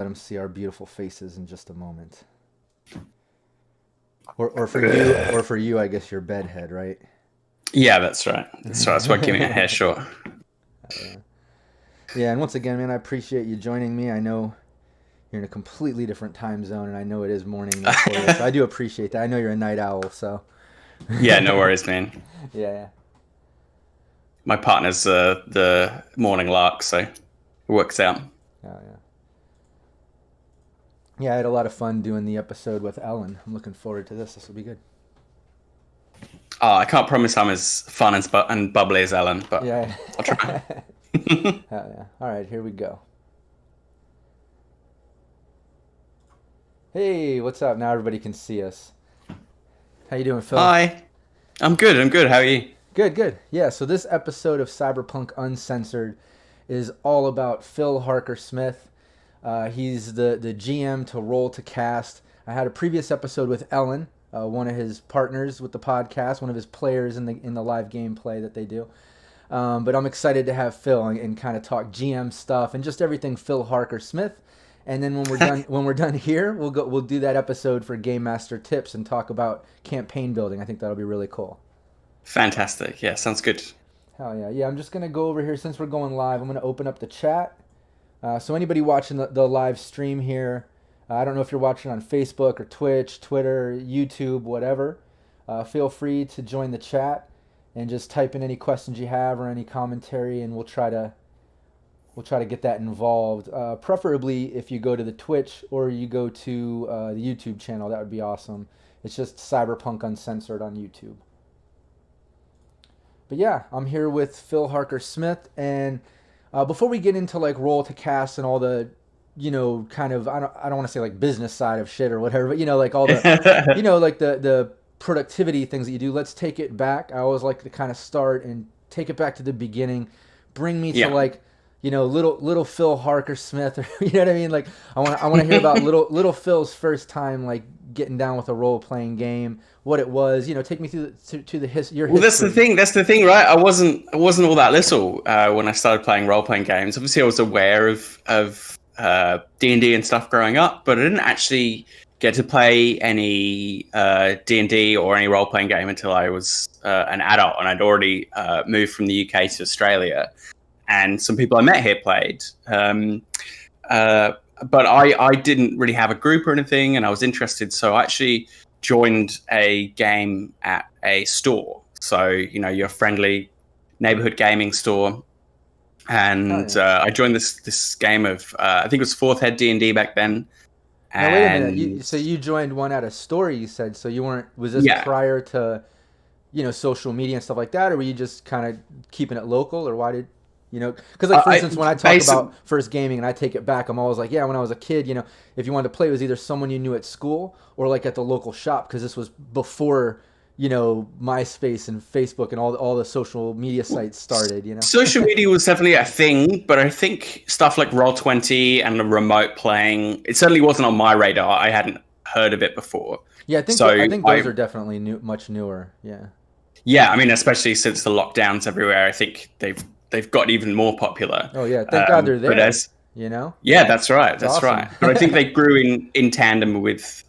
Let them see our beautiful faces in just a moment. Or for you, I guess your bedhead, right? Yeah, that's right. That's why keeping it hair short. Yeah. Yeah, and once again, man, I appreciate you joining me. I know you're in a completely different time zone, and I know it is morning there for you, so I do appreciate that. I know you're a night owl, so. Yeah, no worries, man. Yeah. My partner's the morning lark, so it works out. Oh, yeah. Yeah, I had a lot of fun doing the episode with Ellen. I'm looking forward to this. This will be good. Oh, I can't promise I'm as fun and bubbly as Ellen, but yeah. I'll try. Hell yeah. All right, here we go. Hey, what's up? Now everybody can see us. How you doing, Phil? Hi. I'm good. How are you? Good. Yeah, so this episode of Cyberpunk Uncensored is all about Phil Harker-Smith. He's the GM to Roll to Cast. I had a previous episode with Ellen, one of his partners with the podcast, one of his players in the live gameplay that they do. But I'm excited to have Phil and kind of talk GM stuff and just everything Phil Harker-Smith. And then when we're done here, we'll do that episode for Game Master Tips and talk about campaign building. I think that'll be really cool. Fantastic. Yeah, sounds good. Hell yeah. Yeah, I'm just going to go over here since we're going live. I'm going to open up the chat. So anybody watching the live stream here, I don't know if you're watching on Facebook or Twitch, Twitter, YouTube, whatever. Feel free to join the chat and just type in any questions you have or any commentary, and we'll try to get that involved. Preferably if you go to the Twitch or you go to the YouTube channel, that would be awesome. It's just Cyberpunk Uncensored on YouTube. But yeah, I'm here with Phil Harker-Smith, and before we get into like Roll to Cast and all the, kind of, I don't want to say like business side of shit or whatever, but like all the, like the productivity things that you do, let's take it back. I always like to kind of start and take it back to the beginning, bring me to like, little Phil Harker-Smith, or you know what I mean? Like I want to hear about little Phil's first time like getting down with a role-playing game, what it was, take me through to the history. Well, that's the thing, right? I wasn't all that little when I started playing role-playing games. Obviously, I was aware of D&D and stuff growing up, but I didn't actually get to play any D&D or any role-playing game until I was an adult, and I'd already moved from the UK to Australia. And some people I met here played. But I didn't really have a group or anything, and I was interested. So I actually joined a game at a store. So, your friendly neighborhood gaming store. And I joined this game of, I think it was 4th Ed D&D back then. Now, wait a minute. So you joined one at a store, you said. So you weren't, was this prior to, social media and stuff like that? Or were you just kind of keeping it local? Or why did... because like for instance, when I talk about first gaming and I take it back, I'm always like, yeah, when I was a kid, if you wanted to play, it was either someone you knew at school or like at the local shop, because this was before, MySpace and Facebook and all the social media sites started. Social media was definitely a thing, but I think stuff like Roll20 and the remote playing, it certainly wasn't on my radar. I hadn't heard of it before. Yeah, I think those are definitely much newer. Yeah. Yeah, I mean, especially since the lockdowns everywhere, I think they've got even more popular. Oh yeah, thank God they're there. Yeah, that's right. That's awesome. right. But I think they grew in tandem with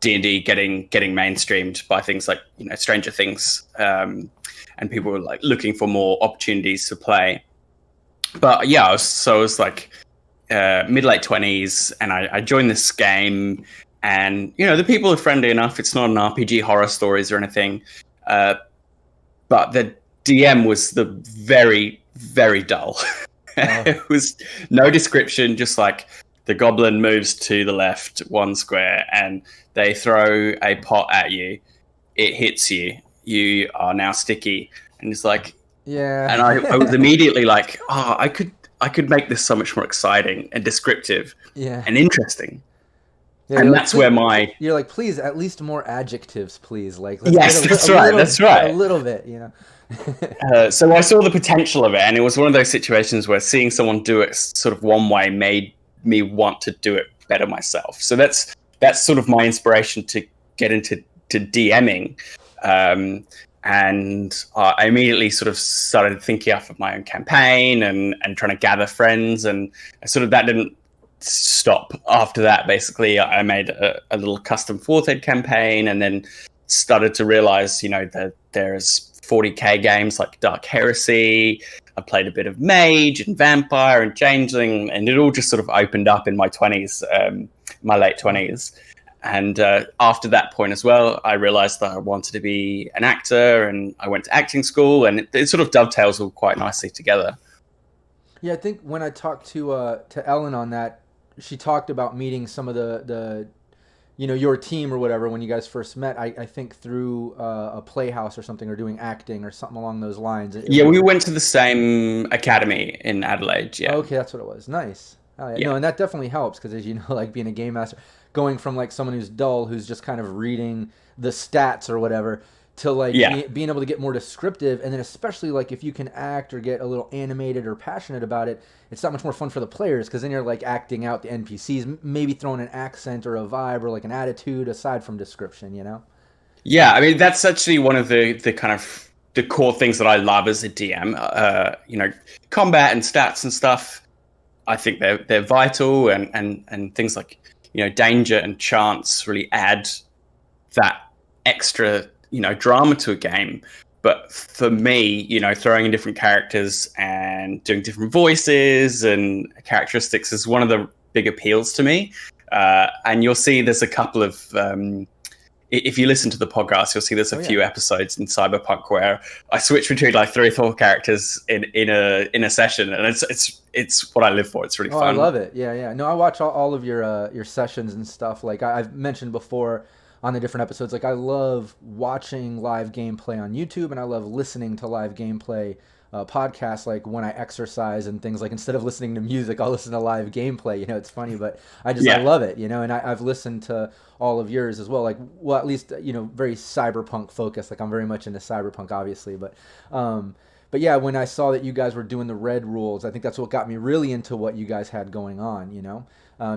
D&D getting mainstreamed by things like Stranger Things, and people were like looking for more opportunities to play. But yeah, I was like mid-late 20s, and I joined this game, and the people are friendly enough. It's not an RPG horror stories or anything, but the DM was the very, very dull. It was no description, just like the goblin moves to the left 1 square and they throw a pot at you. It hits you. You are now sticky. And it's like, yeah. And I was immediately like, I could make this so much more exciting and descriptive and interesting. Yeah, and that's where you're like, please, at least more adjectives, please. Like, that's right. A little bit, So I saw the potential of it, and it was one of those situations where seeing someone do it sort of one way made me want to do it better myself. So that's sort of my inspiration to get into DMing. And I immediately sort of started thinking up of my own campaign and trying to gather friends, and sort of that didn't stop after that. Basically, I made a little custom fourth ed campaign, and then started to realize, that there's 40k games like Dark Heresy. I played a bit of Mage and Vampire and Changeling, and it all just sort of opened up in my 20s, my late 20s. And after that point as well, I realized that I wanted to be an actor, and I went to acting school, and it sort of dovetails all quite nicely together. Yeah, I think when I talked to Ellen on that, she talked about meeting some of the your team or whatever when you guys first met. I think through a playhouse or something, or doing acting or something along those lines. We went to the same academy in Adelaide. Yeah. Okay, that's what it was. Nice. Oh, yeah. Yeah. No, and that definitely helps because, as you know, like being a game master, going from like someone who's dull, who's just kind of reading the stats or whatever, to like being able to get more descriptive, and then especially like if you can act or get a little animated or passionate about it, it's that much more fun for the players, because then you're like acting out the NPCs, maybe throwing an accent or a vibe or like an attitude aside from description, Yeah, I mean, that's actually one of the kind of the core things that I love as a DM. Combat and stats and stuff, I think they're vital, and things like danger and chance really add that extra drama to a game. But for me, throwing in different characters and doing different voices and characteristics is one of the big appeals to me. And you'll see there's a couple of if you listen to the podcast, you'll see there's a few episodes in Cyberpunk where I switch between like 3 or 4 characters in a session, and it's what I live for. It's really fun. I love it. Yeah. No, I watch all of your sessions and stuff. Like I've mentioned before on the different episodes, like I love watching live gameplay on YouTube, and I love listening to live gameplay podcasts, like when I exercise and things. Like instead of listening to music, I'll listen to live gameplay. It's funny, but I love it. And I've listened to all of yours as well. Like, well, at least very cyberpunk focused. Like I'm very much into cyberpunk, obviously, but yeah, when I saw that you guys were doing the red rules, I think that's what got me really into what you guys had going on.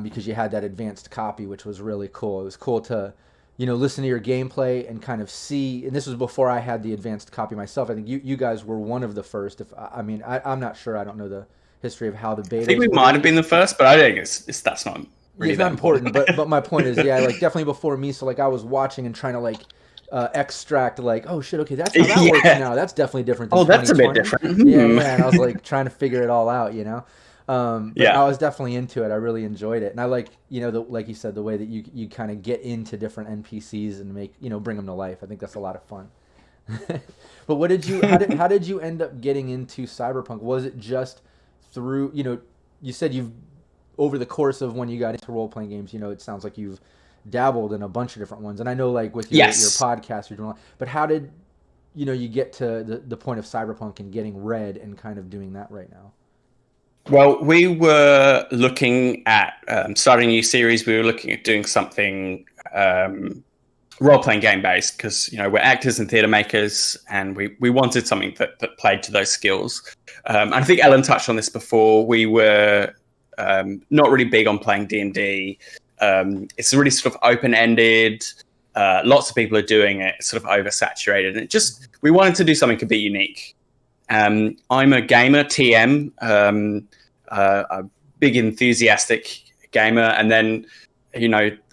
Because you had that advanced copy, which was really cool. It was cool to listen to your gameplay and kind of see, and this was before I had the advanced copy myself. I think you guys were one of the first. I'm not sure. I don't know the history of how the beta. I think we might have been the first, but I think that's not really it's not important. but my point is, like definitely before me. So like I was watching and trying to like extract like, oh shit, okay, that's how that works now. That's definitely different than that's a bit different. Yeah, and I was like trying to figure it all out, But I was definitely into it. I really enjoyed it, and I like like you said, the way that you kind of get into different NPCs and make bring them to life. I think that's a lot of fun. But what did you how did you end up getting into Cyberpunk? Was it just through you said you've over the course of when you got into role playing games, it sounds like you've dabbled in a bunch of different ones, and I know like with your podcast you're doing a lot, but how did you get to the point of Cyberpunk and getting RED and kind of doing that right now? Well, we were looking at starting a new series. We were looking at doing something role-playing game-based, because we're actors and theatre makers, and we wanted something that played to those skills. And I think Ellen touched on this before. We were not really big on playing D&D. It's really sort of open-ended. Lots of people are doing it. It's sort of oversaturated. And we wanted to do something a bit unique. I'm a gamer, TM, a big enthusiastic gamer, and then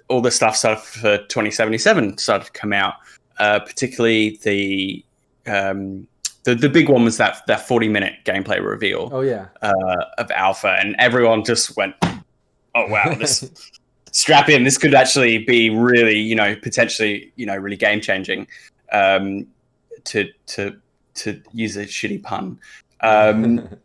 all the stuff started for 2077 started to come out. Particularly the big one was that 40-minute gameplay reveal. Oh yeah, of Alpha, and everyone just went, "Oh wow, this strap in! This could actually be really, potentially, really game changing." To use a shitty pun. And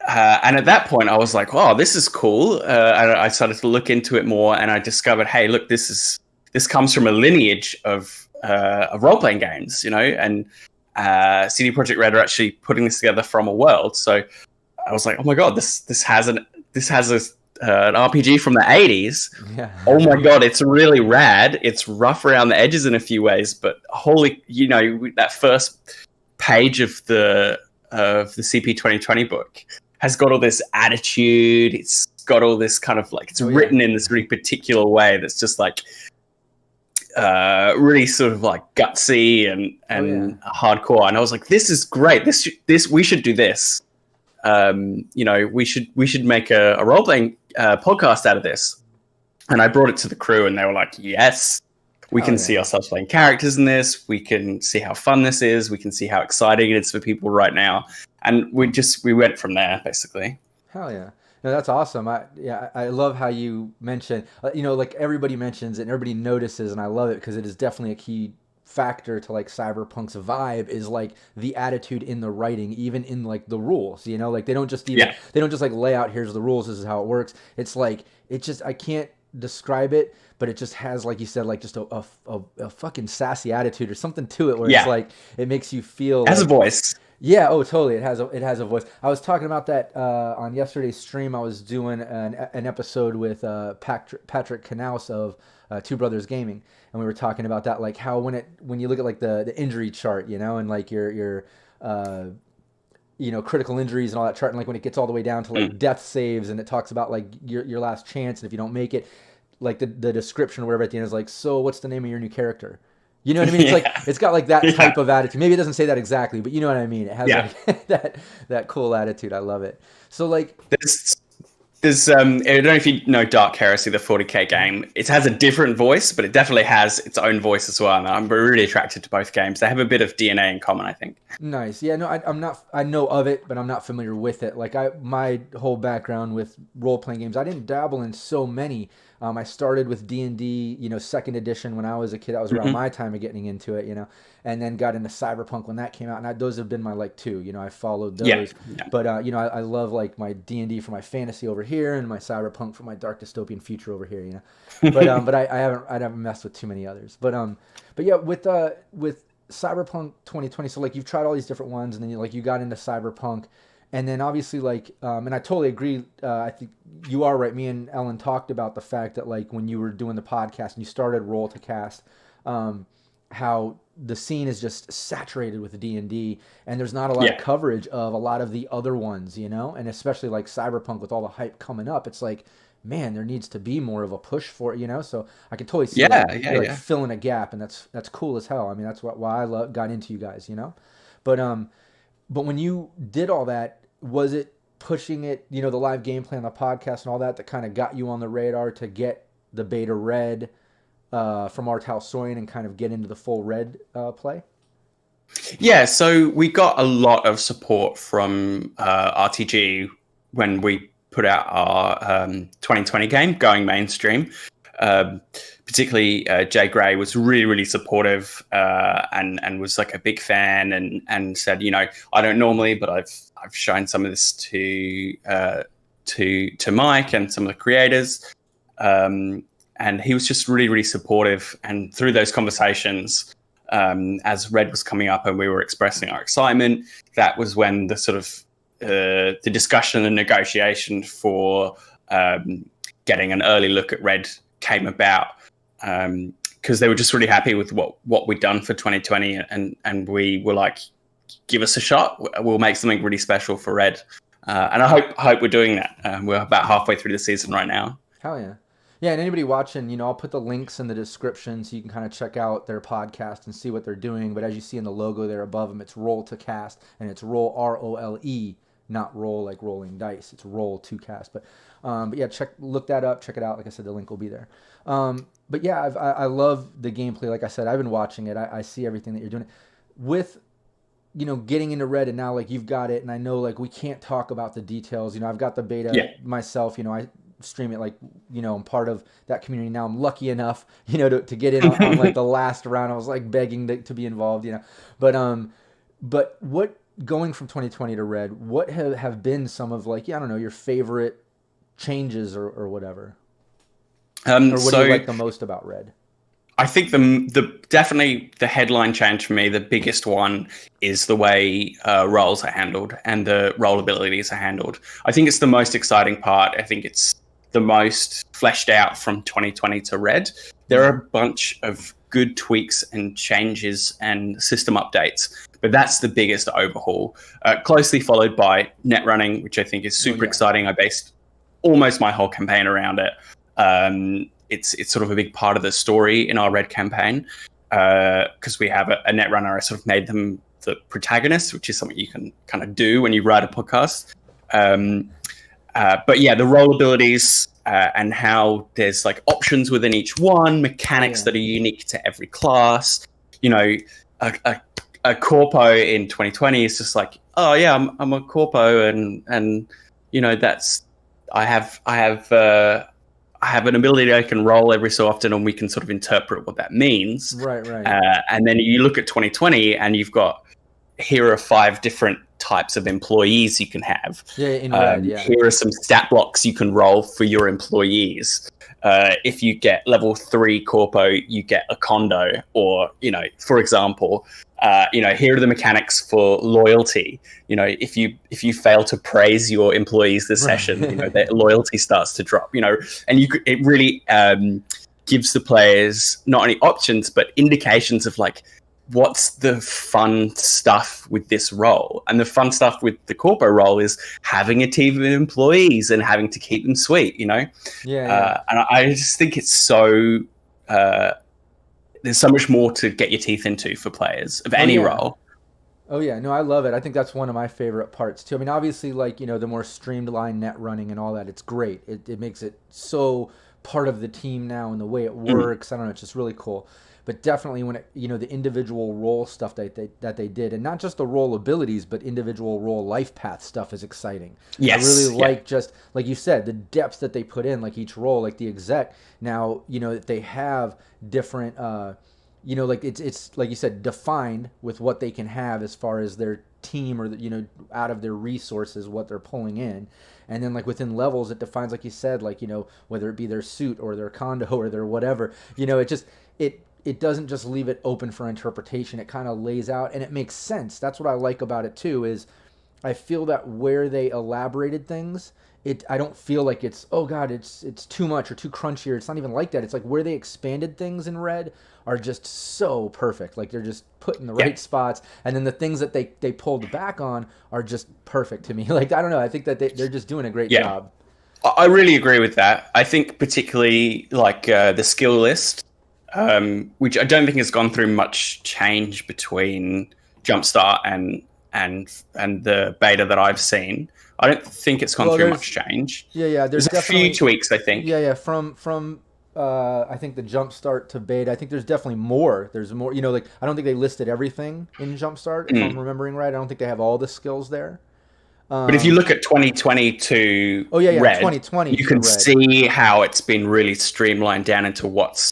at that point I was like, oh, this is cool. And I started to look into it more, and I discovered, hey, look, this comes from a lineage of role-playing games, and CD Projekt Red are actually putting this together from a world. So I was like, oh my God, this has an RPG from the 80s. Yeah. Oh my God, it's really rad. It's rough around the edges in a few ways, but holy, that first page of the CP 2020 book has got all this attitude. It's got all this kind of like, it's written in this really particular way that's just like really sort of like gutsy and hardcore. And I was like, this is great. This we should do this. We should make a role playing podcast out of this. And I brought it to the crew, and they were like, yes, we can see ourselves playing characters in this. We can see how fun this is. We can see how exciting it is for people right now. And we went from there, basically. Hell yeah. No, that's awesome. I love how you mentioned, like everybody mentions it and everybody notices, and I love it because it is definitely a key factor to like Cyberpunk's vibe is like the attitude in the writing, even in like the rules, like they don't just they don't just like lay out, here's the rules, this is how it works. It's like, I can't describe it, but it just has, like you said, like just a fucking sassy attitude or something to it where it's like, it makes you feel it has a voice. Yeah, oh, totally. It has a voice. I was talking about that on yesterday's stream. I was doing an episode with Patrick Knaus of Two Brothers Gaming, and we were talking about that, like how when you look at like the injury chart, and like your critical injuries and all that chart, and like when it gets all the way down to like death saves, and it talks about like your last chance, and if you don't make it, like the description or whatever at the end is like, so what's the name of your new character? You know what I mean? It's like, it's got like that type of attitude. Maybe it doesn't say that exactly, but you know what I mean? It has like that cool attitude. I love it. So like there's I don't know if you know Dark Heresy, the 40K game. It has a different voice, but it definitely has its own voice as well. And I'm really attracted to both games. They have a bit of DNA in common, I think. Nice. Yeah, no, I'm not, I know of it, but I'm not familiar with it. Like my whole background with role-playing games, I didn't dabble in so many. I started with D&D, second edition when I was a kid. That was around my time of getting into it, and then got into Cyberpunk when that came out. And those have been my like two, I followed those. Yeah. But, I love like my D&D for my fantasy over here and my Cyberpunk for my dark dystopian future over here, But I haven't messed with too many others. But yeah, with Cyberpunk 2020, so like you've tried all these different ones, and then you got into Cyberpunk. And then obviously like, and I totally agree. I think you are right. Me and Ellen talked about the fact that like when you were doing the podcast and you started Roll to Cast, how the scene is just saturated with D&D, and there's not a lot of coverage of a lot of the other ones, and especially like Cyberpunk with all the hype coming up. It's like, man, there needs to be more of a push for it, So I can totally see filling a gap, and that's cool as hell. I mean, that's why I got into you guys, But when you did all that, was it pushing it, the live gameplay on the podcast and all that kind of got you on the radar to get the beta Red from Artal Soin and kind of get into the full Red play? Yeah, so we got a lot of support from RTG when we put out our 2020 game, Going Mainstream. Particularly Jay Gray was really, really supportive and was like a big fan and said, I don't normally, but I've shown some of this to Mike and some of the creators, and he was just really, really supportive. And through those conversations, as Red was coming up and we were expressing our excitement, that was when the sort of the discussion and negotiation for getting an early look at Red came about, because they were just really happy with what we'd done for 2020, and we were like, give us a shot, we'll make something really special for Red, and I hope we're doing that. We're about halfway through the season right now. Hell yeah. Yeah, and anybody watching, I'll put the links in the description so you can kind of check out their podcast and see what they're doing. But as you see in the logo there above them, it's Roll to Cast, and it's Roll ROLE, not roll like rolling dice. It's Roll to Cast. But yeah, look that up, check it out. Like I said, the link will be there. But yeah, I love the gameplay. Like I said, I've been watching it. I see everything that you're doing with, getting into Red, and now like you've got it. And I know like we can't talk about the details. I've got the beta myself. I stream it, like, I'm part of that community now. I'm lucky enough, to get in on like the last round. I was like begging to be involved, but what, going from 2020 to Red, what have been some of like, I don't know, your favorite changes or whatever? Or what do you like the most about Red? I think the definitely the headline change for me, the biggest one, is the way roles are handled and the role abilities are handled. I think it's the most exciting part. I think it's the most fleshed out from 2020 to Red. There are a bunch of good tweaks and changes and system updates, but that's the biggest overhaul. Closely followed by net running, which I think is super exciting. I based almost my whole campaign around it. It's sort of a big part of the story in our Red campaign, because we have a net runner. I sort of made them the protagonist, which is something you can kind of do when you write a podcast. But yeah, the role abilities and how there's like options within each one, mechanics that are unique to every class. You know, a corpo in 2020 is just like, oh yeah, I'm a corpo, and you know, that's I have an ability I can roll every so often, and we can sort of interpret what that means. Right. And then you look at 2020, and you've got, here are 5 different types of employees you can have. In RED, Here are some stat blocks you can roll for your employees. If you get level 3 corpo, you get a condo, or, you know, for example, you know, here are the mechanics for loyalty. You know, if you fail to praise your employees this session, you know, their loyalty starts to drop. You know, and it really gives the players not only options but indications of like, what's the fun stuff with this role? And the fun stuff with the corpo role is having a team of employees and having to keep them sweet, you know? And I just think it's so... there's so much more to get your teeth into for players of any role. Oh, yeah. No, I love it. I think that's one of my favorite parts, too. I mean, obviously, like, you know, the more streamlined net running and all that, it's great. It makes it so part of the team now and the way it works. I don't know. It's just really cool. But definitely when it, you know, the individual role stuff that they did, and not just the role abilities, but individual role life path stuff is exciting. Yes. I really like, just like you said, the depth that they put in, like each role, like the exec. Now, you know, they have different, you know, like it's like you said, defined with what they can have as far as their team, or you know, out of their resources, what they're pulling in. And then like within levels, it defines, like you said, like, you know, whether it be their suit or their condo or their whatever, you know, it doesn't just leave it open for interpretation. It kind of lays out, and it makes sense. That's what I like about it too, is I feel that where they elaborated things, I don't feel like it's, oh God, it's too much or too crunchy, or it's not even like that. It's like where they expanded things in RED are just so perfect. Like they're just put in the right spots. And then the things that they pulled back on are just perfect to me. Like, I don't know. I think that they're just doing a great job. I really agree with that. I think particularly like the skill list, which I don't think has gone through much change between Jumpstart and the beta that I've seen. I don't think it's gone through much change. Yeah. There's a few tweaks, I think. Yeah. From I think the Jumpstart to beta, I think there's definitely more. There's more. You know, like I don't think they listed everything in Jumpstart. If I'm remembering right, I don't think they have all the skills there. But if you look at 2020 to RED, 2020, you can see how it's been really streamlined down into what's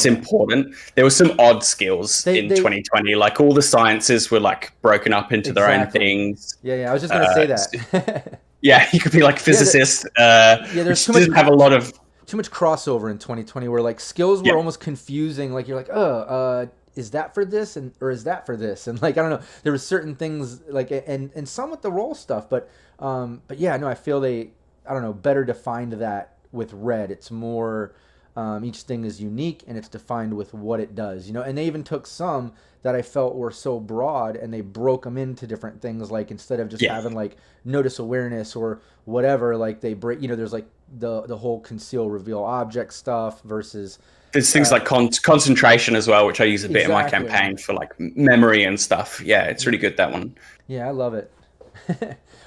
important. There were some odd skills in 2020, like all the sciences were like broken up into their own things. Yeah. I was just gonna say that. Yeah, you could be like physicist. There's too much, have a lot of too much crossover in 2020, where like skills were almost confusing. Like you're like, is that for this or is that for this? And like I don't know, there were certain things like and some with the role stuff, but yeah, no, I feel they, I don't know, better defined that with RED. It's more. Each thing is unique and it's defined with what it does, you know. And they even took some that I felt were so broad and they broke them into different things. Like instead of just having like notice awareness or whatever, like they break, you know, there's like the whole conceal reveal object stuff versus there's things like concentration as well, which I use a bit in my campaign for like memory and stuff. Yeah, it's really good, that one. Yeah, I love it.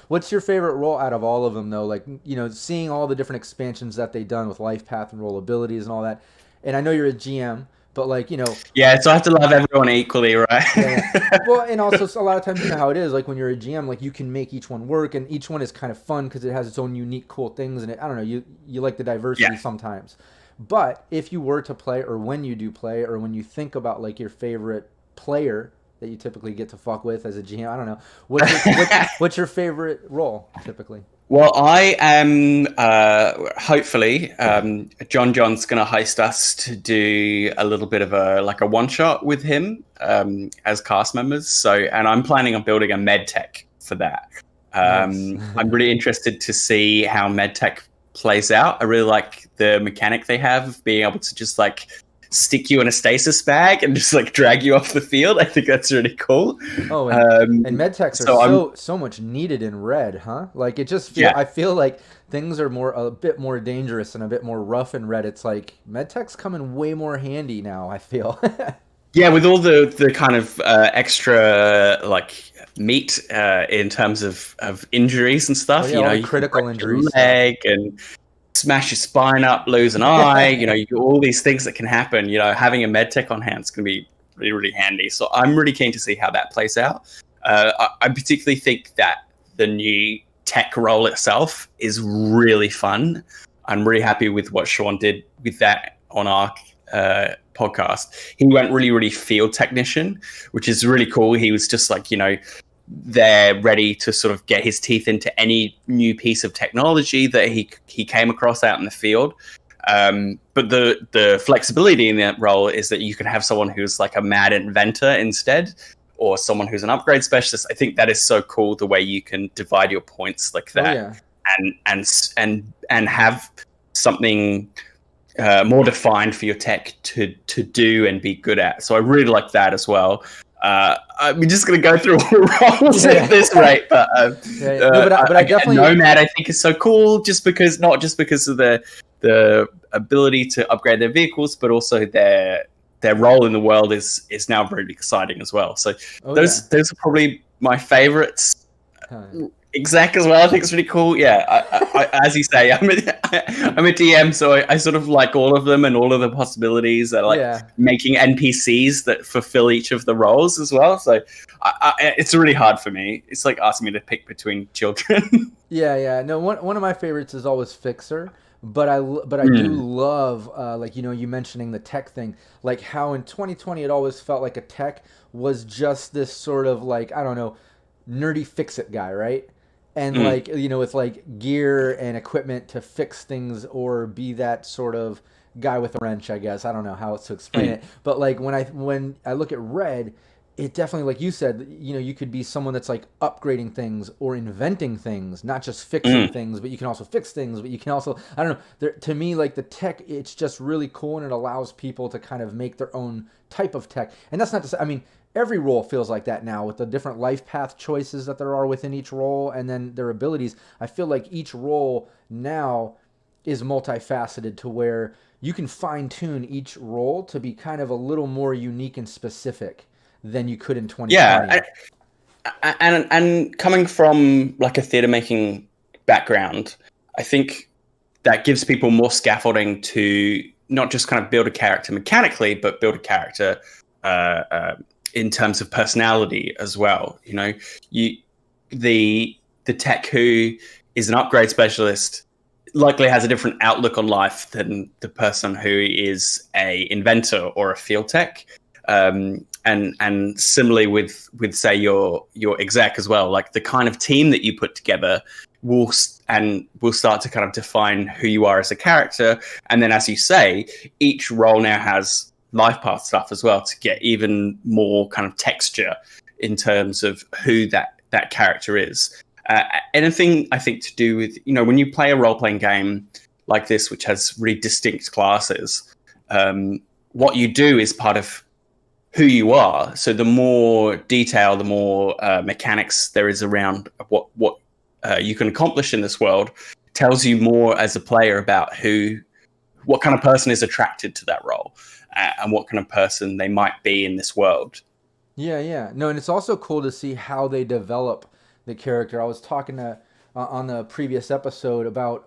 What's your favorite role out of all of them, though? Like, you know, seeing all the different expansions that they've done with life path and role abilities and all that. And I know you're a GM, but like, you know. Yeah, so I have to love everyone equally, right? Yeah. Well, and also a lot of times, you know how it is. Like when you're a GM, like you can make each one work, and each one is kind of fun because it has its own unique, cool things. And I don't know, you like the diversity sometimes. But if you were to play, or when you do play, or when you think about like your favorite player that you typically get to fuck with as a GM, I don't know. What's your favorite role typically? Well, I am hopefully John's going to heist us to do a little bit of a one shot with him as cast members. So, and I'm planning on building a med tech for that. Nice. I'm really interested to see how med tech plays out. I really like the mechanic they have of being able to just like stick you in a stasis bag and just like drag you off the field. I think that's really cool. Oh, and medtechs are so much needed in RED, huh? Like it just I feel like things are a bit more dangerous and a bit more rough in RED. It's like medtechs come in way more handy now, I feel. Yeah, with all the kind of extra like meet in terms of injuries and stuff. Oh yeah, You all know, the you can critical break your injuries leg and smash your spine up, lose an eye. You know, all these things that can happen. You know, having a med tech on hand is going to be really, really handy. So I'm really keen to see how that plays out. I particularly think that the new tech role itself is really fun. I'm really happy with what Sean did with that on our podcast. He went really, really field technician, which is really cool. He was just like, you know, they're ready to sort of get his teeth into any new piece of technology that he came across out in the field. But the flexibility in that role is that you can have someone who's like a mad inventor instead, or someone who's an upgrade specialist. I think that is so cool, the way you can divide your points like that. Oh, yeah. and have something more defined for your tech to do and be good at. So I really like that as well. I'm just going to go through all roles at this rate, but No, but I definitely Nomad I think is so cool, not just because of the ability to upgrade their vehicles, but also their role in the world is now really exciting as well. So those are probably my favorites. Exec as well, I think it's really cool. Yeah, I, as you say, I'm a DM, so I sort of like all of them and all of the possibilities. I like making NPCs that fulfill each of the roles as well. So it's really hard for me. It's like asking me to pick between children. Yeah. No, one of my favorites is always Fixer. But I do love, like, you know, you mentioning the tech thing, like how in 2020 it always felt like a tech was just this sort of like, I don't know, nerdy fix-it guy, right? And like, you know, with like gear and equipment to fix things, or be that sort of guy with a wrench, I guess. I don't know how else to explain it. But like when I look at Red, it definitely, like you said, you know, you could be someone that's like upgrading things or inventing things, not just fixing things, but you can also fix things, but you can also, I don't know, to me, like the tech, it's just really cool, and it allows people to kind of make their own type of tech. And that's not to say, I mean, every role feels like that now, with the different life path choices that there are within each role, and then their abilities. I feel like each role now is multifaceted, to where you can fine tune each role to be kind of a little more unique and specific than you could in 2020. Yeah, and coming from like a theater making background, I think that gives people more scaffolding to not just kind of build a character mechanically, but build a character in terms of personality as well. You know, the tech who is an upgrade specialist likely has a different outlook on life than the person who is a inventor or a field tech. And similarly with say your exec as well, like the kind of team that you put together will start to kind of define who you are as a character. And then, as you say, each role now has life path stuff as well, to get even more kind of texture in terms of who that character is. Anything I think to do with, you know, when you play a role-playing game like this, which has really distinct classes, what you do is part of who you are. So the more detail, the more mechanics there is around what you can accomplish in this world, tells you more as a player about what kind of person is attracted to that role, and what kind of person they might be in this world. Yeah. No, and it's also cool to see how they develop the character. I was talking to on the previous episode about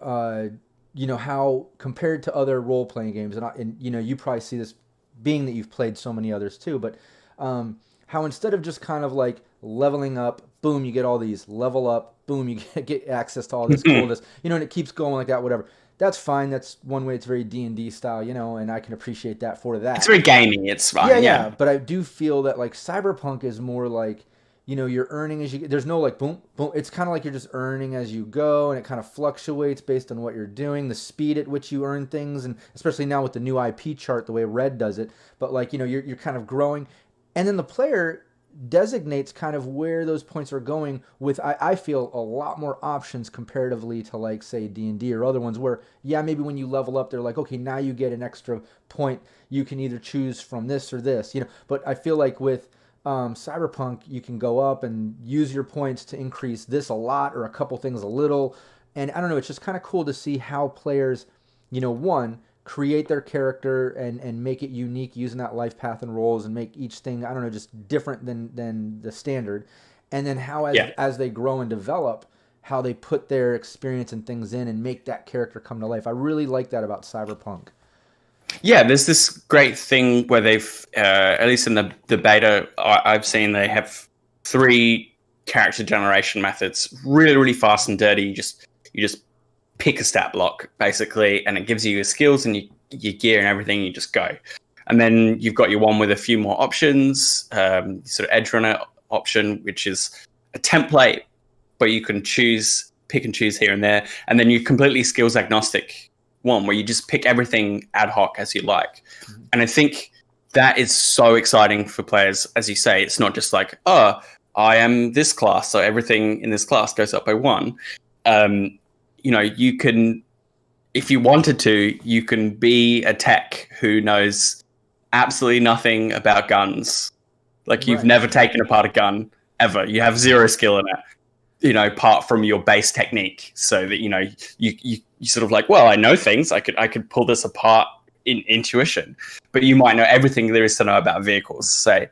you know, how compared to other role playing games, and you know, you probably see this being that you've played so many others too, but how instead of just kind of like leveling up, boom, you get all these, level up, boom, you get access to all this coolness, you know, and it keeps going like that, whatever. That's fine. That's one way. It's very D&D style, you know, and I can appreciate that for that. It's very gaming. It's fine. Yeah. But I do feel that like Cyberpunk is more like, you know, you're earning as you there's no like boom, boom. It's kind of like you're just earning as you go, and it kind of fluctuates based on what you're doing, the speed at which you earn things, and especially now with the new IP chart, the way Red does it. But like, you know, you're kind of growing, and then the player designates kind of where those points are going with, I feel, a lot more options comparatively to like, say, D&D or other ones where, yeah, maybe when you level up, they're like, okay, now you get an extra point. You can either choose from this or this, you know. But I feel like with Cyberpunk, you can go up and use your points to increase this a lot or a couple things a little. And I don't know, it's just kind of cool to see how players, you know, one, create their character and make it unique using that life path and roles, and make each thing, I don't know, just different than the standard. and then how Yeah. as they grow and develop, how they put their experience and things in and make that character come to life. I really like that about Cyberpunk. Yeah, there's this great thing where they've, at least in the beta I've seen, they have 3 character generation methods, really, really fast and dirty. You just pick a stat block basically, and it gives you your skills and your gear and everything. You just go, and then you've got your one with a few more options, sort of edge runner option, which is a template, but you can pick and choose here and there, and then you completely skills agnostic one where you just pick everything ad hoc as you like. And I think that is so exciting for players. As you say, it's not just like, oh, I am this class, so everything in this class goes up by 1. You can, if you wanted to, you can be a tech who knows absolutely nothing about guns. Like, you've never taken apart a gun ever. You have 0 skill in it, apart from your base technique, so that, you sort of like, well, I know things. I could pull this apart in intuition, but you might know everything there is to know about vehicles. Say,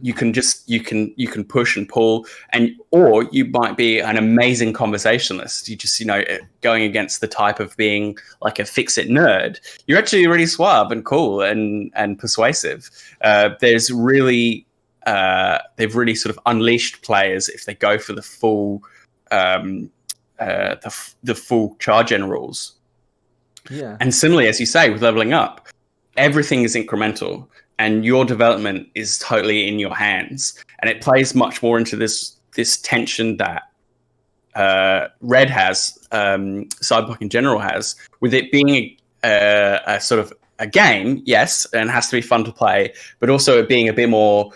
you can push and pull, or you might be an amazing conversationalist. You just, going against the type of being like a fix-it nerd. You're actually really suave and cool and persuasive. They've really sort of unleashed players if they go for the full the full charge end rules. Yeah. And similarly, as you say, with leveling up, everything is incremental, and your development is totally in your hands. And it plays much more into this tension that Red has, Cyberpunk in general has, with it being a sort of a game, yes, and it has to be fun to play, but also it being a bit more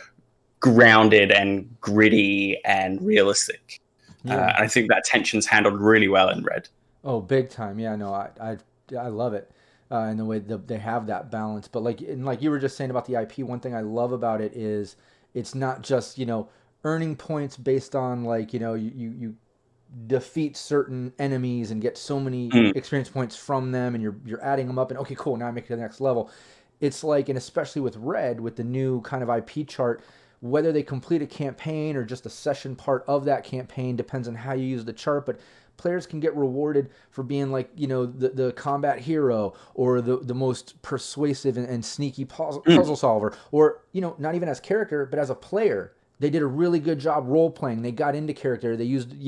grounded and gritty and realistic. Yeah. I think that tension's handled really well in Red. Oh, big time. Yeah, no, I love it. In the way that they have that balance. But like you were just saying about the IP, one thing I love about it is it's not just, earning points based on like, you defeat certain enemies and get so many experience points from them, and you're adding them up and okay, cool, now I make it to the next level. It's like, and especially with Red, with the new kind of IP chart, whether they complete a campaign or just a session part of that campaign depends on how you use the chart, but players can get rewarded for being like, the combat hero, or the most persuasive and sneaky puzzle solver, or, not even as character, but as a player. They did a really good job role playing. They got into character. They used,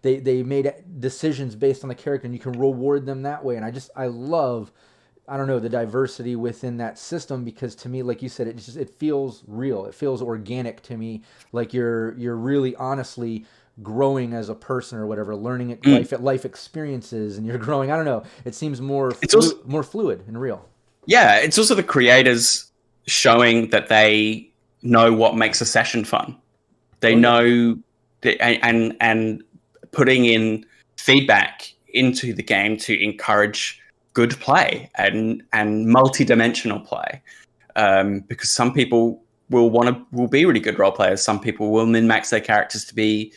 they made decisions based on the character, and you can reward them that way. And I love, I don't know, the diversity within that system, because to me, like you said, it feels real. It feels organic to me. Like you're really honestly growing as a person or whatever, learning life experiences, and you're growing. I don't know. It seems more more fluid and real. Yeah, it's also the creators showing that they know what makes a session fun. They know, and putting in feedback into the game to encourage good play and multi-dimensional play, because some people will be really good role players. Some people will min-max their characters to be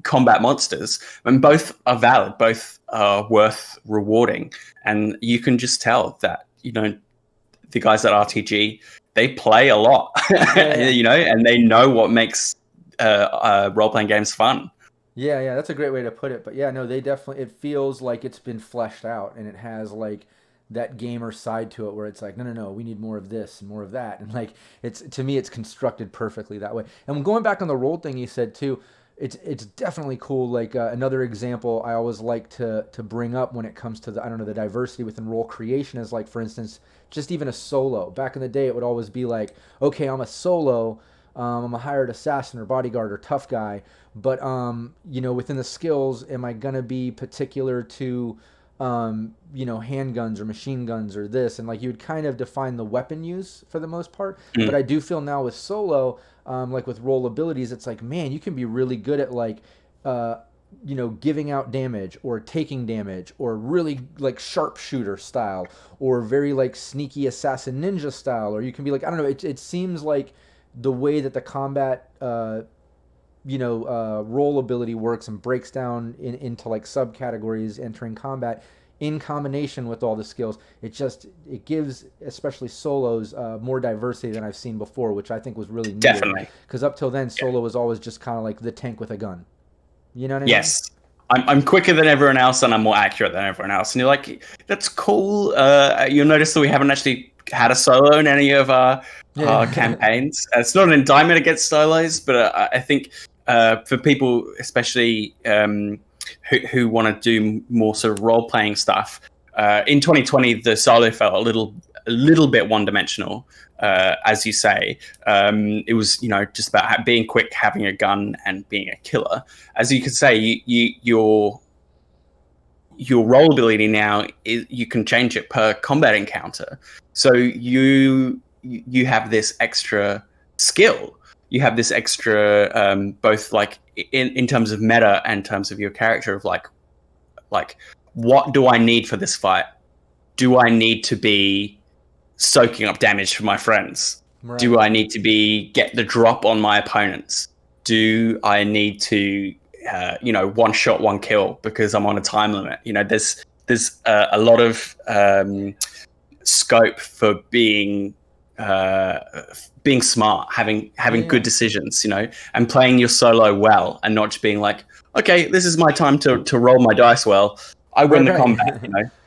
combat monsters, and both are valid, both are worth rewarding. And you can just tell that the guys at RTG, they play a lot. And they know what makes role-playing games fun. Yeah, that's a great way to put it. But yeah, no, they definitely, it feels like it's been fleshed out, and it has like that gamer side to it where it's like, no, we need more of this and more of that. And like, to me, it's constructed perfectly that way. And going back on the role thing you said too, it's definitely cool. Like another example I always like to bring up when it comes to the diversity within role creation is like, for instance, just even a solo. Back in the day, it would always be like, okay, I'm a solo, I'm a hired assassin or bodyguard or tough guy, but within the skills, am I gonna be particular to handguns or machine guns or this? And like, you would kind of define the weapon use for the most part. But I do feel now with solo, like with role abilities, it's like, man, you can be really good at like giving out damage or taking damage, or really like sharpshooter style, or very like sneaky assassin ninja style, or you can be like, I don't know, it seems like the way that the combat role ability works and breaks down into like subcategories entering combat in combination with all the skills, it gives especially solos more diversity than I've seen before, which I think was really needed. Definitely. Because up till then, solo was always just kind of like the tank with a gun. You know what I mean? Yes. I'm quicker than everyone else and I'm more accurate than everyone else. And you're like, that's cool. You'll notice that we haven't actually had a solo in any of our campaigns. It's not an indictment against solos, but I think for people, especially who want to do more sort of role-playing stuff, in 2020, the solo felt a little bit one-dimensional. As you say, it was, just about being quick, having a gun, and being a killer. As you could say, your role ability now is you can change it per combat encounter. So you have this extra skill. You have this extra both like in terms of meta and in terms of your character of like what do I need for this fight? Do I need to be soaking up damage for my friends? Right. Do I need to get the drop on my opponents? Do I need to one shot, one kill because I'm on a time limit? There's a lot of scope for being smart, having good decisions, and playing your solo well, and not just being like, okay, this is my time to roll my dice well. I win the combat,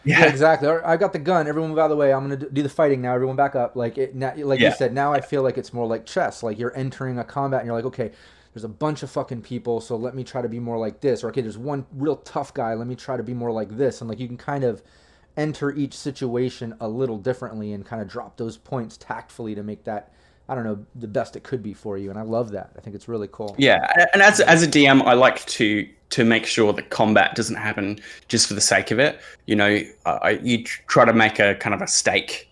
Yeah, exactly. I got the gun. Everyone move out of the way. I'm going to do the fighting now. Everyone back up. You said, now I feel like it's more like chess. Like you're entering a combat and you're like, okay, there's a bunch of fucking people, so let me try to be more like this. Or, okay, there's one real tough guy. Let me try to be more like this. And, like, you can kind of enter each situation a little differently and kind of drop those points tactfully to make that, I don't know, the best it could be for you. And I love that. I think it's really cool. Yeah. And as a DM, I like to make sure that combat doesn't happen just for the sake of it. You try to make a kind of a stake.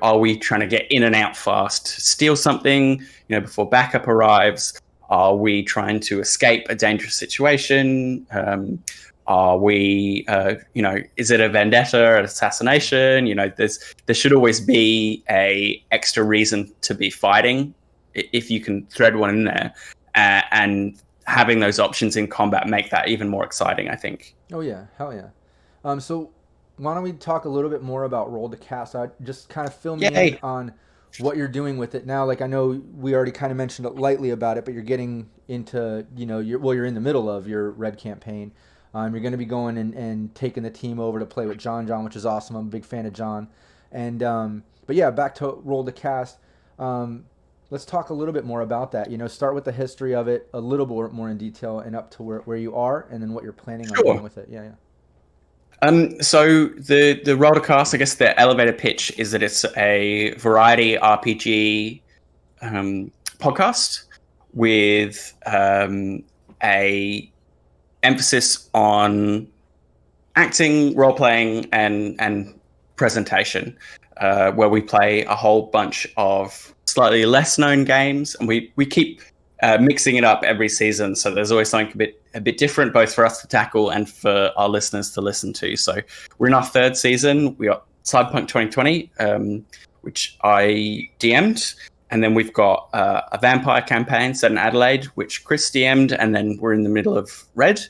Are we trying to get in and out fast, steal something, before backup arrives? Are we trying to escape a dangerous situation? Are we, is it a vendetta, an assassination? There should always be a extra reason to be fighting if you can thread one in there. And having those options in combat make that even more exciting, I think. Oh, yeah. Hell yeah. So why don't we talk a little bit more about Roll to Cast? Just kind of fill me in on what you're doing with it now. Like, I know we already kind of mentioned it lightly about it, but you're getting into, you're in the middle of your Red campaign. You're going to be going and taking the team over to play with John, which is awesome. I'm a big fan of John. And but yeah, back to Roll to Cast. Let's talk a little bit more about that. Start with the history of it a little bit more in detail and up to where you are, and then what you're planning on doing with it. Yeah. So the Roll to Cast, I guess the elevator pitch is that it's a variety RPG podcast with a emphasis on acting, role playing, and presentation, where we play a whole bunch of slightly less known games, and we keep mixing it up every season. So there's always something a bit different, both for us to tackle and for our listeners to listen to. So we're in our third season. We got Cyberpunk 2020, which I DM'd. And then we've got a vampire campaign set in Adelaide, which Chris DM'd. And then we're in the middle of Red.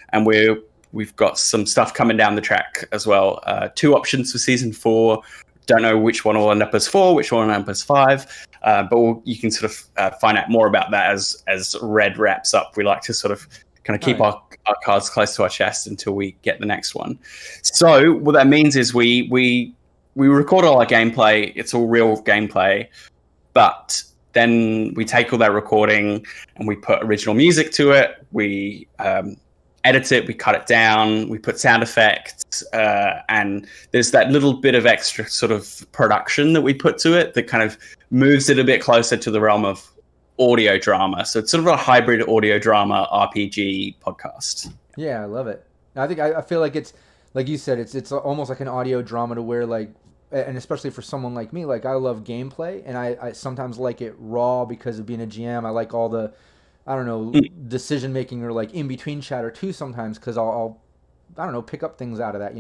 And we've got some stuff coming down the track as well. 2 options for season 4. Don't know which one will end up as 4, which one will end up as 5. But you can sort of find out more about that as Red wraps up. We like to sort of kind of keep our cards close to our chest until we get the next one. So what that means is we record all our gameplay. It's all real gameplay. But then we take all that recording and we put original music to it. We edit it, we cut it down, we put sound effects, and there's that little bit of extra sort of production that we put to it that kind of moves it a bit closer to the realm of audio drama. So it's sort of a hybrid audio drama RPG podcast. Yeah, I love it. I feel like it's, like you said, it's almost like an audio drama to where, like, and especially for someone like me, like, I love gameplay, and I sometimes like it raw because of being a GM. I like all the, I don't know, decision making or like in between chatter too sometimes, because I'll I don't know, pick up things out of that,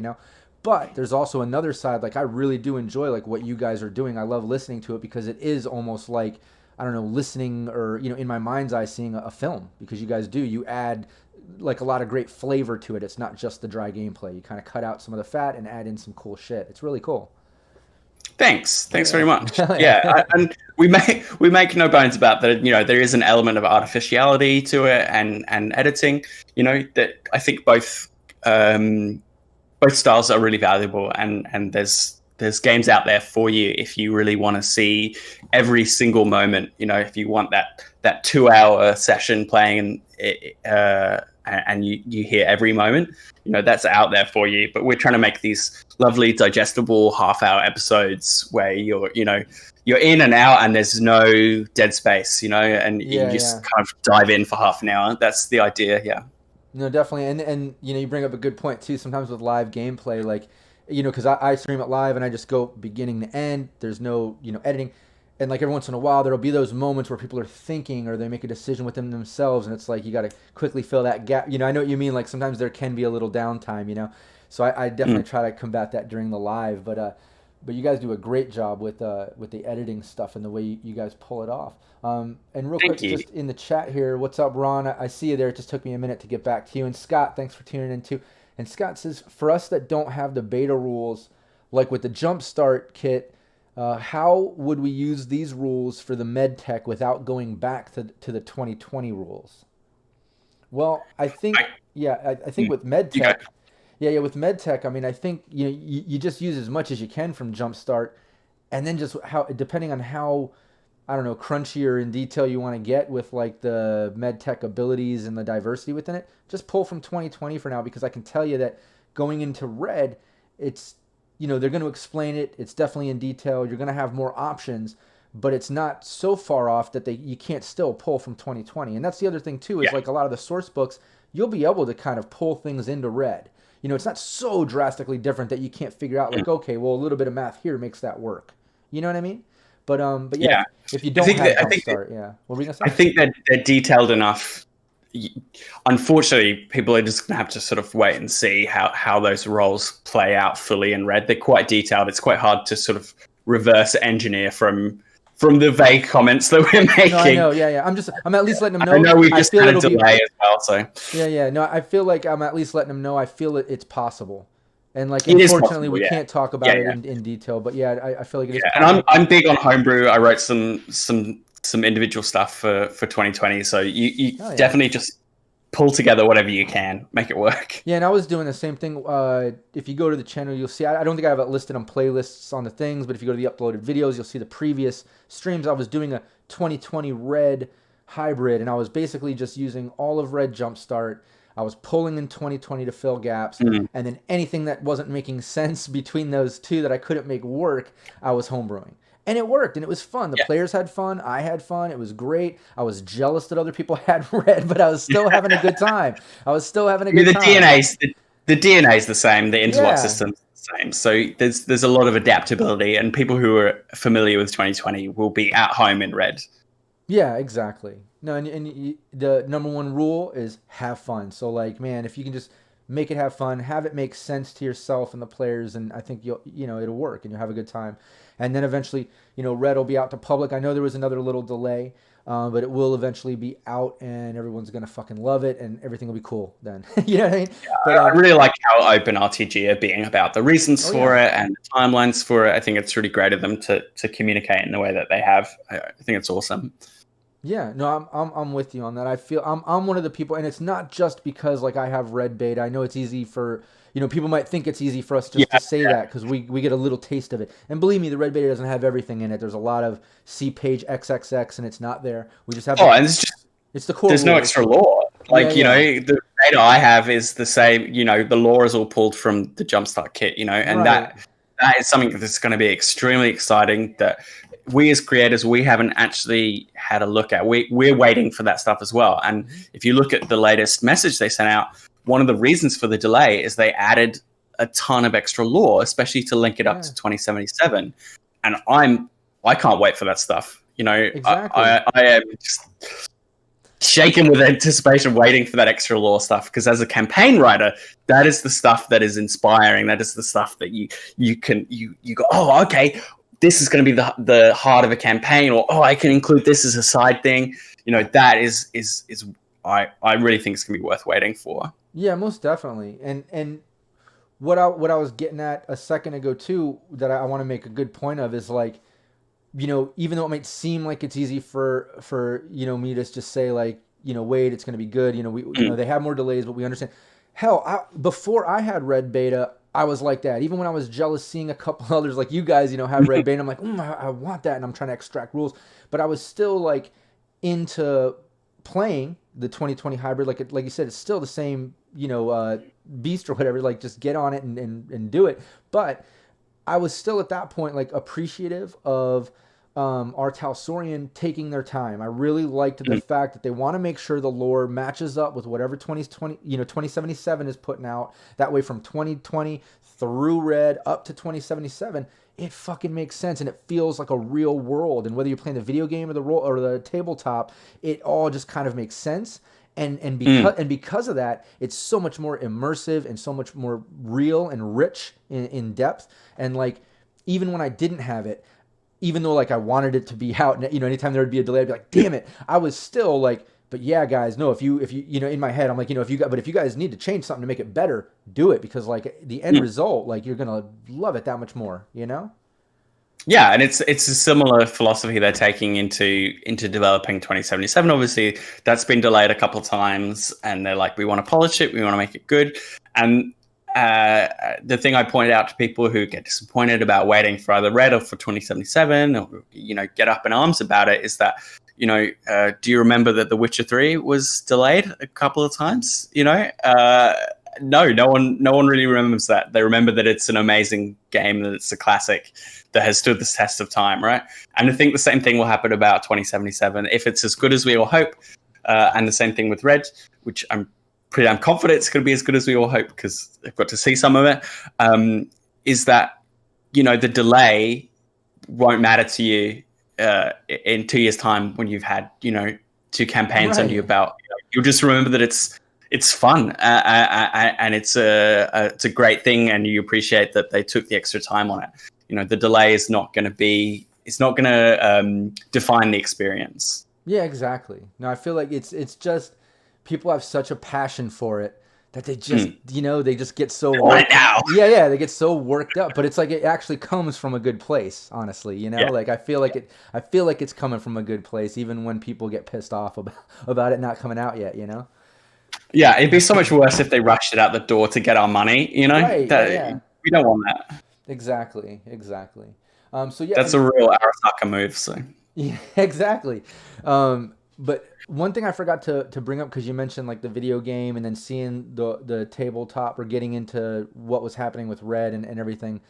But there's also another side. Like, I really do enjoy like what you guys are doing. I love listening to it because it is almost like, I don't know, listening or in my mind's eye seeing a film, because you guys do. You add like a lot of great flavor to it. It's not just the dry gameplay. You kind of cut out some of the fat and add in some cool shit. It's really cool. Thanks very much. And we make no bones about that. There is an element of artificiality to it and editing. That I think both styles are really valuable, and there's games out there for you if you really want to see every single moment. If you want that 2-hour session playing and you hear every moment, that's out there for you. But we're trying to make these lovely digestible half-hour episodes where you're in and out and there's no dead space, and you just kind of dive in for half an hour. That's the idea. Yeah. No, definitely. And you bring up a good point too. Sometimes with live gameplay, like, because I stream it live and I just go beginning to end. There's no, editing. And like every once in a while, there'll be those moments where people are thinking or they make a decision within themselves. And it's like, you got to quickly fill that gap. I know what you mean. Like sometimes there can be a little downtime, So I definitely try to combat that during the live. But you guys do a great job with the editing stuff and the way you guys pull it off. And real quick, just in the chat here, what's up, Ron? I see you there. It just took me a minute to get back to you. And Scott, thanks for tuning in too. And Scott says, for us that don't have the beta rules, like with the Jumpstart kit, how would we use these rules for the MedTech without going back to the 2020 rules? Well, I think, I think with MedTech, with MedTech, I mean, I think you just use as much as you can from Jumpstart, and then just depending on how, I don't know, crunchy or in detail you want to get with like the MedTech abilities and the diversity within it, just pull from 2020 for now, because I can tell you that going into Red, it's, they're going to explain it. It's definitely in detail. You're going to have more options, but it's not so far off that you can't still pull from 2020. And that's the other thing too, is like a lot of the source books, you'll be able to kind of pull things into Red. It's not so drastically different that you can't figure out like, okay, well, a little bit of math here makes that work. You know what I mean? But yeah, if you don't have Jumpstart, what were we gonna say? I think that they're detailed enough. Unfortunately, people are just gonna have to sort of wait and see how those roles play out fully in Red. They're quite detailed. It's quite hard to sort of reverse engineer from the vague comments that we're making. No, I know, yeah. I'm at least letting them know. I know we just had a delay as well, so. Yeah. No, I feel like I'm at least letting them know. I feel it's possible. And like, unfortunately, we can't talk about it in detail. But yeah, I feel like it is. And I'm big on homebrew. I wrote some individual stuff for 2020. So you definitely just pull together whatever you can, make it work. Yeah, and I was doing the same thing. If you go to the channel, you'll see. I don't think I have it listed on playlists on the things, but if you go to the uploaded videos, you'll see the previous streams. I was doing a 2020 Red hybrid, and I was basically just using all of Red Jumpstart. I was pulling in 2020 to fill gaps, and then anything that wasn't making sense between those two that I couldn't make work, I was homebrewing. And it worked, and it was fun. The players had fun. I had fun. It was great. I was jealous that other people had Red, but I was still having a good time. The DNA is the same. The interlock system's the same. So there's a lot of adaptability, and people who are familiar with 2020 will be at home in Red. Yeah, exactly. No, and the number one rule is have fun. So, like, man, if you can just make it have fun, have it make sense to yourself and the players, and I think it'll work, and you'll have a good time. And then eventually, Red will be out to public. I know there was another little delay, but it will eventually be out, and everyone's gonna fucking love it, and everything will be cool then. You know what I mean? Yeah, but, I really like how open RTG are being about the reasons for it and the timelines for it. I think it's really great of them to communicate in the way that they have. I think it's awesome. Yeah, no, I'm with you on that. I feel I'm one of the people, and it's not just because like I have Red beta. I know it's easy for people might think it's easy for us just to say that because we get a little taste of it. And believe me, the Red beta doesn't have everything in it. There's a lot of C page XXX, and it's not there. We just have. And it's the core. There's no extra lore. Like the beta I have is the same. The lore is all pulled from the Jumpstart kit. And that is something that's going to be extremely exciting. That we as creators, we haven't actually had a look at. We're waiting for that stuff as well. And if you look at the latest message they sent out, one of the reasons for the delay is they added a ton of extra lore, especially to link it up to 2077. And I can't wait for that stuff. Exactly. I am just shaken with anticipation, waiting for that extra lore stuff. Because as a campaign writer, that is the stuff that is inspiring. That is the stuff that you go, oh, okay, this is going to be the heart of a campaign, or I can include this as a side thing. That is I really think it's gonna be worth waiting for. Yeah, most definitely. And what I was getting at a second ago too, that I want to make a good point of is like, even though it might seem like it's easy for me to just say like, wait, it's going to be good. They have more delays, but we understand. Hell, before I had Red Beta, I was like that. Even when I was jealous seeing a couple others like you guys, have Red Beta, I'm like, I want that, and I'm trying to extract rules. But I was still like into playing the 2020 hybrid. Like you said, it's still the same, beast or whatever. Like just get on it and do it. But I was still at that point like appreciative of our Talsorian taking their time. I really liked the fact that they want to make sure the lore matches up with whatever 2077 is putting out. That way from 2020 through Red up to 2077, it fucking makes sense and it feels like a real world. And whether you're playing the video game or the tabletop, it all just kind of makes sense. And because of that, it's so much more immersive and so much more real and rich in depth. And like even when I didn't have it, even though like I wanted it to be out, anytime there would be a delay, I'd be like, damn it. I was still like, but yeah, guys, no, if you in my head, I'm like, if you guys need to change something to make it better, do it, because like the end result, like you're gonna love it that much more, Yeah, and it's a similar philosophy they're taking into developing 2077. Obviously, that's been delayed a couple of times, and they're like, we want to polish it, we want to make it good. And the thing I pointed out to people who get disappointed about waiting for either Red or for 2077, or get up in arms about it, is that do you remember that The Witcher 3 was delayed a couple of times? No one really remembers that. They remember that it's an amazing game, that it's a classic that has stood the test of time, right? And I think the same thing will happen about 2077 if it's as good as we all hope. And the same thing with Red, which I'm pretty damn confident it's going to be as good as we all hope because I've got to see some of it. Is that the delay won't matter to you in 2 years' time when you've had two campaigns under your belt. You'll just remember that it's fun and it's a great thing, and you appreciate that they took the extra time on it. The delay is not going to define the experience. Yeah, exactly. No, I feel like it's just people have such a passion for it that they just they just get so right now. Yeah, they get so worked up, but it's like it actually comes from a good place, honestly. Like I feel like it's coming from a good place, even when people get pissed off about it not coming out yet. Yeah, it'd be so much worse if they rushed it out the door to get our money. Right, yeah. We don't want that. Exactly. So yeah, that's a real Arasaka move. So yeah, exactly. But one thing I forgot to bring up, because you mentioned like the video game and then seeing the tabletop or getting into what was happening with Red and everything.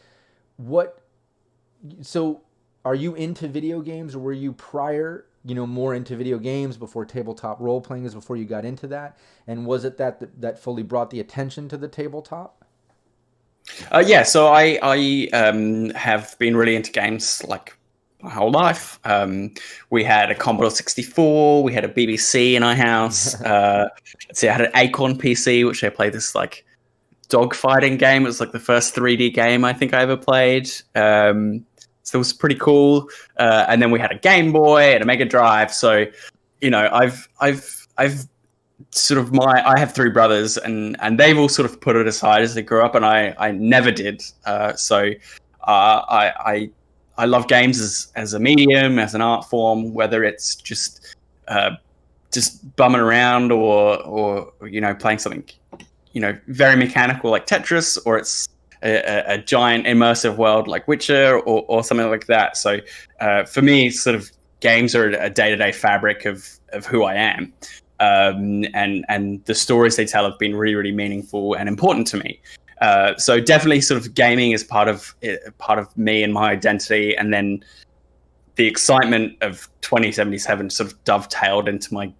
So are you into video games, or were you prior, more into video games before tabletop role playing is before you got into that? And was it that fully brought the attention to the tabletop? Yeah, so I have been really into games like my whole life. We had a Commodore 64, we had a BBC in our house. I had an Acorn PC, which I played this like dogfighting game. It was like the first 3D game I think I ever played. So it was pretty cool. And then we had a Game Boy and a Mega Drive. So, I've sort of I have three brothers, and they've all sort of put it aside as they grew up, and I never did. So I love games as a medium, as an art form, whether it's just bumming around or playing something very mechanical like Tetris, or it's a giant immersive world like Witcher or something like that. So for me, sort of games are a day-to-day fabric of who I am. And the stories they tell have been really, really meaningful and important to me. So definitely sort of gaming is part of me and my identity. And then the excitement of 2077 sort of dovetailed into my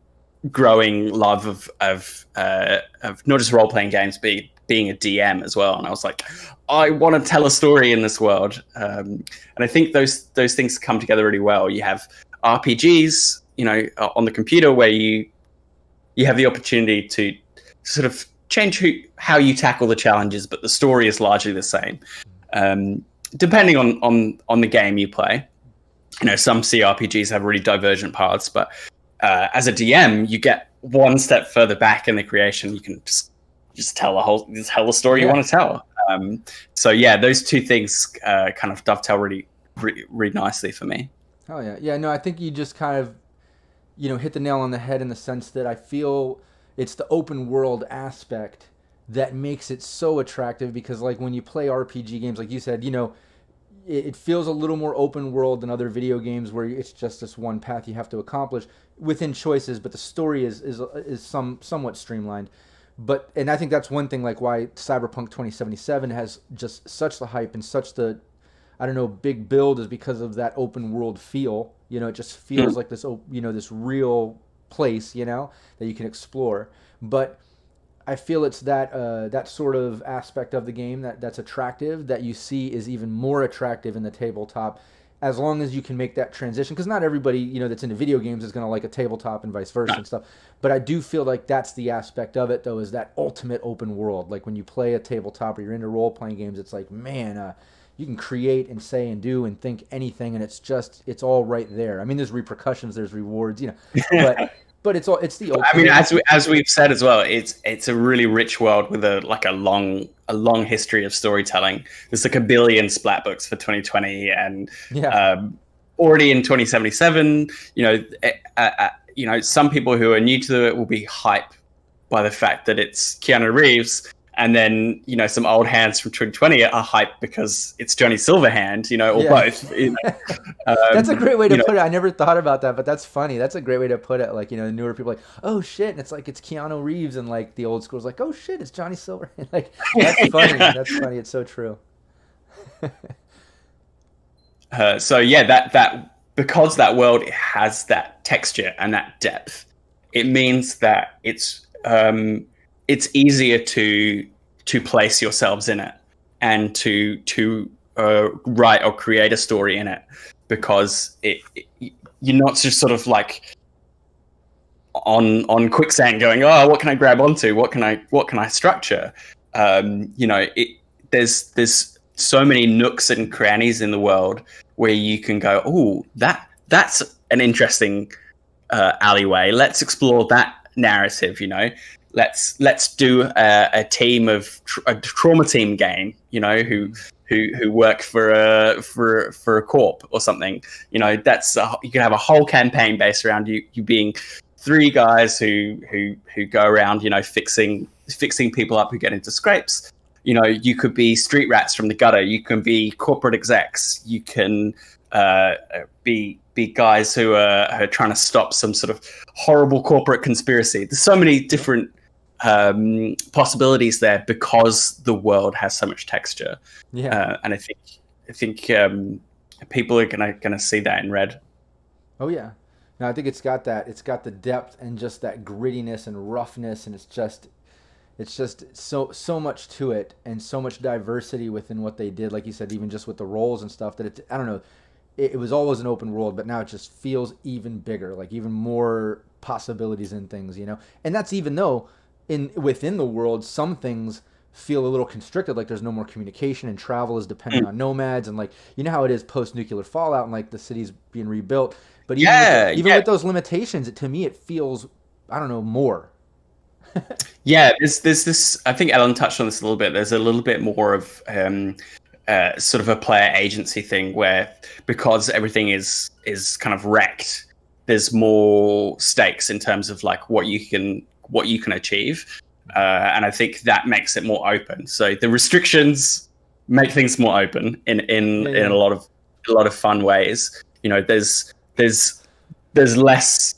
growing love of not just role-playing games, but being a DM as well. And I was like, I want to tell a story in this world. And I think those things come together really well. You have RPGs, on the computer, where you have the opportunity to sort of change how you tackle the challenges, but the story is largely the same. Depending on the game you play, some CRPGs have really divergent paths, but as a DM, you get one step further back in the creation, you can just tell the story you want to tell. So yeah, those two things kind of dovetail really nicely for me. Oh yeah. No, I think you just kind of, hit the nail on the head in the sense that I feel it's the open world aspect that makes it so attractive, because like when you play RPG games, like you said, it feels a little more open world than other video games where it's just this one path you have to accomplish within choices, but the story is somewhat streamlined. And I think that's one thing, like why Cyberpunk 2077 has just such the hype and such the, I don't know, big build, is because of that open world feel. It just feels like this, this real place, that you can explore. But I feel it's that sort of aspect of the game that's attractive, that you see is even more attractive in the tabletop, as long as you can make that transition. Because not everybody, that's into video games is going to like a tabletop and vice versa and stuff. But I do feel like that's the aspect of it, though, is that ultimate open world. Like when you play a tabletop or you're into role-playing games, it's like, man, you can create and say and do and think anything, and it's all right there. I mean, there's repercussions, there's rewards, but it's the ultimate. I mean, as we've said as well, it's a really rich world with a long history of storytelling. There's like a billion splat books for 2020, and already in 2077, some people who are new to it will be hyped by the fact that it's Keanu Reeves. And then, some old hands from 2020 are hyped because it's Johnny Silverhand, or both. That's a great way to put it. I never thought about that, but that's funny. That's a great way to put it. Like, the newer people are like, oh shit, and it's like it's Keanu Reeves, and like the old school's like, oh shit, it's Johnny Silverhand. Like, that's funny. That's funny. It's so true. So yeah, that because that world has that texture and that depth, it means that it's easier to place yourselves in it and to write or create a story in it, because you're not just sort of like on quicksand going, oh, what can I grab onto? What can I structure? There's so many nooks and crannies in the world where you can go, oh, that's an interesting alleyway. Let's explore that narrative. Let's do a team of a trauma team game. Who work for a corp or something. You can have a whole campaign based around you being three guys who go around, fixing people up who get into scrapes. You could be street rats from the gutter. You can be corporate execs. You can be guys who are trying to stop some sort of horrible corporate conspiracy. There's so many different possibilities there because the world has so much texture. And I think people are gonna see that in Red. Oh yeah. No, I think it's got the depth and just that grittiness and roughness, and it's just so much to it, and so much diversity within what they did. Like you said, even just with the roles and stuff, that I don't know, it was always an open world, but now it just feels even bigger, like even more possibilities and things, And that's even though within the world, some things feel a little constricted, like there's no more communication and travel is dependent on nomads, and like how it is post-nuclear fallout and like the city's being rebuilt. But even with those limitations, to me it feels, I don't know, more. There's this. I think Ellen touched on this a little bit. There's a little bit more of sort of a player agency thing, where because everything is kind of wrecked, there's more stakes in terms of like what you can achieve, and I think that makes it more open. So the restrictions make things more open in a lot of fun ways. There's less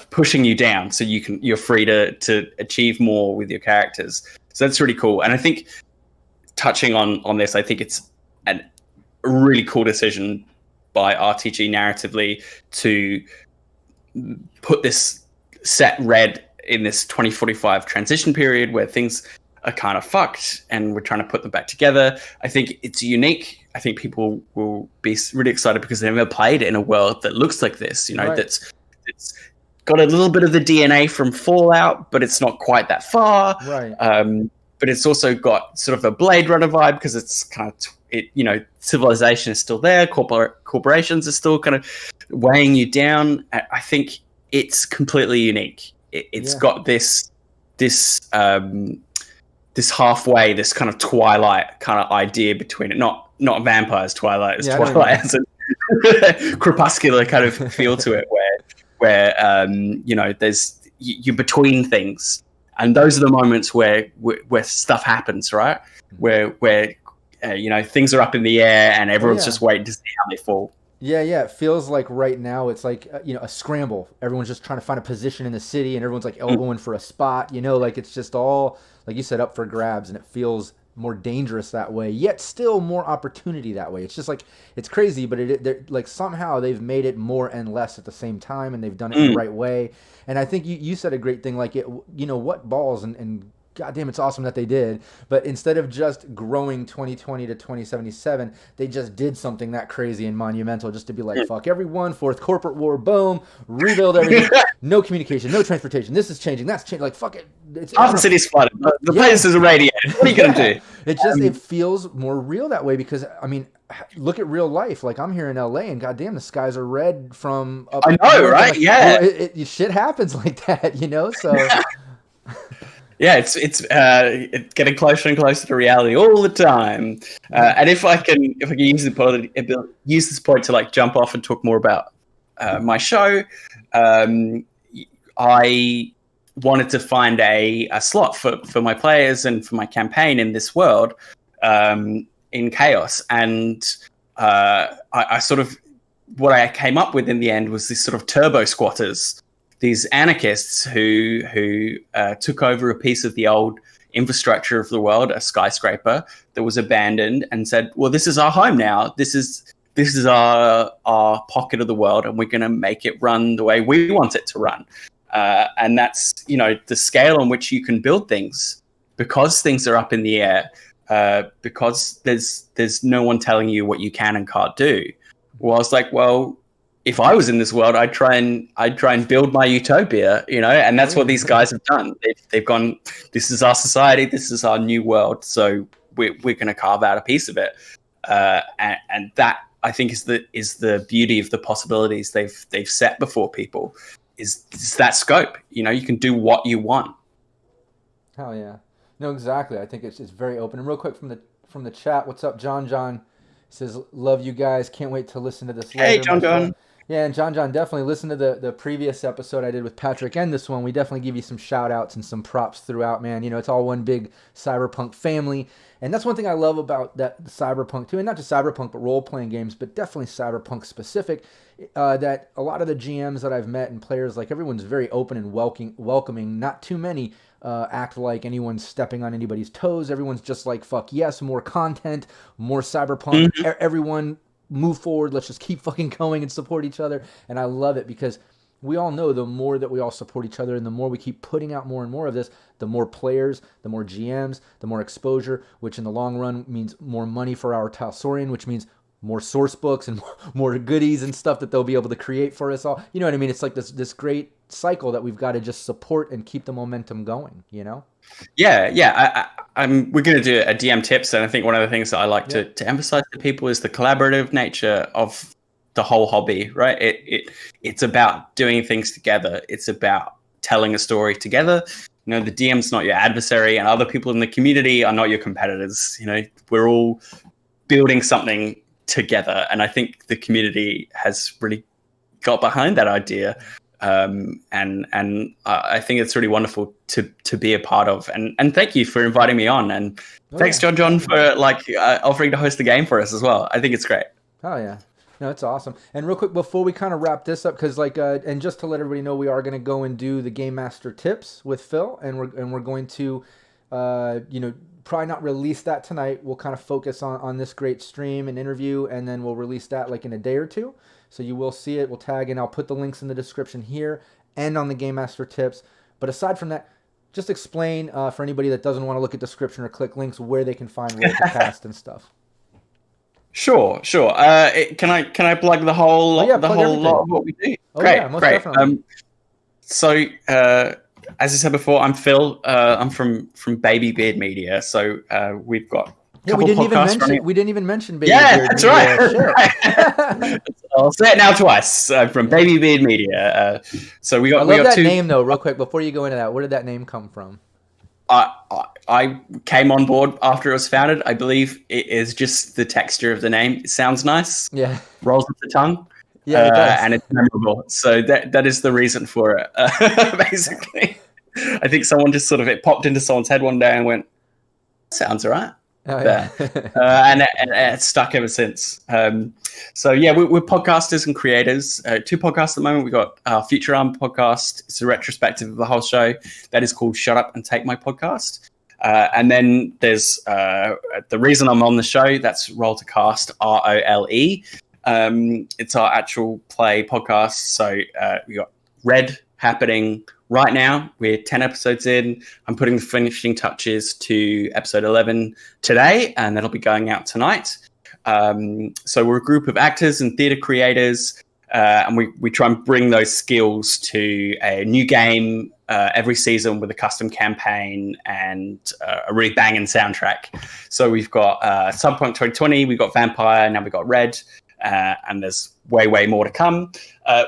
pushing you down, so you're free to achieve more with your characters. So that's really cool. And I think touching on this, I think it's a really cool decision by RTG narratively to put this set Red in this 2045 transition period where things are kind of fucked and we're trying to put them back together. I think it's unique. I think people will be really excited because they've never played in a world that looks like this, Right. That's got a little bit of the DNA from Fallout, but it's not quite that far. Right. But it's also got sort of a Blade Runner vibe because it's kind of, civilization is still there. Corporations are still kind of weighing you down. I think it's completely unique. it's got this halfway, this kind of Twilight kind of idea between it. Not vampires Twilight, it's Twilight as a crepuscular kind of feel to it, where there's you're between things, and those are the moments where stuff happens, right? Where things are up in the air and everyone's just waiting to see how they fall. Yeah, it feels like right now it's like a scramble. Everyone's just trying to find a position in the city, and everyone's like elbowing for a spot. Like it's just all, like you said, up for grabs, and it feels more dangerous that way. Yet still more opportunity that way. It's just like it's crazy, but like somehow they've made it more and less at the same time, and they've done it the right way. And I think you said a great thing, like what balls and God damn, it's awesome that they did. But instead of just growing 2020 to 2077, they just did something that crazy and monumental just to be like, fuck everyone, fourth corporate war, boom, rebuild everything. No communication, no transportation. This is changing, that's changing. Like, fuck it. Half the city's flooded. The place is irradiated. What are you going to do? It feels more real that way because, I mean, look at real life. Like, I'm here in LA and goddamn, the skies are red from up. I know, right? Like, shit happens like that, So... Yeah, it's getting closer and closer to reality all the time. And if I can use this point to like jump off and talk more about my show, I wanted to find a slot for my players and for my campaign in this world in Chaos. And I sort of, what I came up with in the end was this sort of turbo squatters, these anarchists who took over a piece of the old infrastructure of the world, a skyscraper that was abandoned, and said, well, this is our home now. This is our pocket of the world, and we're going to make it run the way we want it to run. And that's, the scale on which you can build things, because things are up in the air, because there's no one telling you what you can and can't do. Well, I was like, well, if I was in this world, I'd try and build my utopia, and that's what these guys have done. They've gone, this is our society, this is our new world, so we're going to carve out a piece of it, and that, I think, is the beauty of the possibilities they've set before people. Is that scope? You can do what you want. Hell yeah, no, exactly. I think it's very open. And real quick from the chat, what's up, John? John says, love you guys. Can't wait to listen to this later. Hey, John. Yeah, and John, definitely listen to the previous episode I did with Patrick and this one. We definitely give you some shout-outs and some props throughout, man. It's all one big Cyberpunk family. And that's one thing I love about that Cyberpunk, too. And not just Cyberpunk, but role-playing games, but definitely Cyberpunk specific, that a lot of the GMs that I've met and players, like, everyone's very open and welcoming. Not too many act like anyone's stepping on anybody's toes. Everyone's just like, fuck yes, more content, more Cyberpunk. Mm-hmm. Everyone move forward. Let's just keep fucking going and support each other. And I love it because we all know the more that we all support each other and the more we keep putting out more and more of this, the more players, the more GMs, the more exposure, which in the long run means more money for our Talsorian, which means more source books and more goodies and stuff that they'll be able to create for us all. You know what I mean? It's like this great cycle that we've got to just support and keep the momentum going, Yeah. We're going to do a DM tips, and I think one of the things that I like to emphasize to people is the collaborative nature of the whole hobby, right? It's about doing things together. It's about telling a story together. The DM's not your adversary, and other people in the community are not your competitors. We're all building something together, and I think the community has really got behind that idea. And I think it's really wonderful to be a part of, and thank you for inviting me on, and thanks John for offering to host the game for us as well. I think it's great. Oh yeah, no, it's awesome. And real quick before we kind of wrap this up, because and just to let everybody know, we are going to go and do the Game Master tips with Phil, and we're going to probably not release that tonight. We'll kind of focus on this great stream and interview, and then we'll release that in a day or two. So you will see it. We'll tag, and I'll put the links in the description here and on the Game Master tips. But aside from that, just explain for anybody that doesn't want to look at description or click links where they can find Roll to Cast and stuff. Sure. Can I plug the whole lot of what we do? Great. Definitely. So as I said before, I'm Phil. I'm from Baby Beard Media. So we've got Yeah, we didn't even mention Baby Yeah, Beard that's Media. right. I'll say it now twice from Baby Beard Media. So we got. I love we got that two. name though. Real quick before you go into that, where did that name come from? I came on board after it was founded. I believe it is just the texture of the name. It sounds nice. Yeah, rolls off the tongue. Yeah, it does. And it's memorable. So that is the reason for it. Basically, I think someone just it popped into someone's head one day and went, "Sounds all right." Oh, yeah. And it's stuck ever since. So yeah, we're podcasters and creators. Two podcasts at the moment. We got our Future Arm podcast. It's a retrospective of the whole show. That is called Shut Up and Take My Podcast. And then there's the reason I'm on the show. That's Roll to Cast, ROLE. It's our actual play podcast. So we got Red happening right now. We're 10 episodes in. I'm putting the finishing touches to episode 11 today, and that'll be going out tonight. So we're a group of actors and theatre creators, and we try and bring those skills to a new game every season with a custom campaign and a really banging soundtrack. So we've got Cyberpunk 2020, we've got Vampire, now we've got Red. And there's way more to come.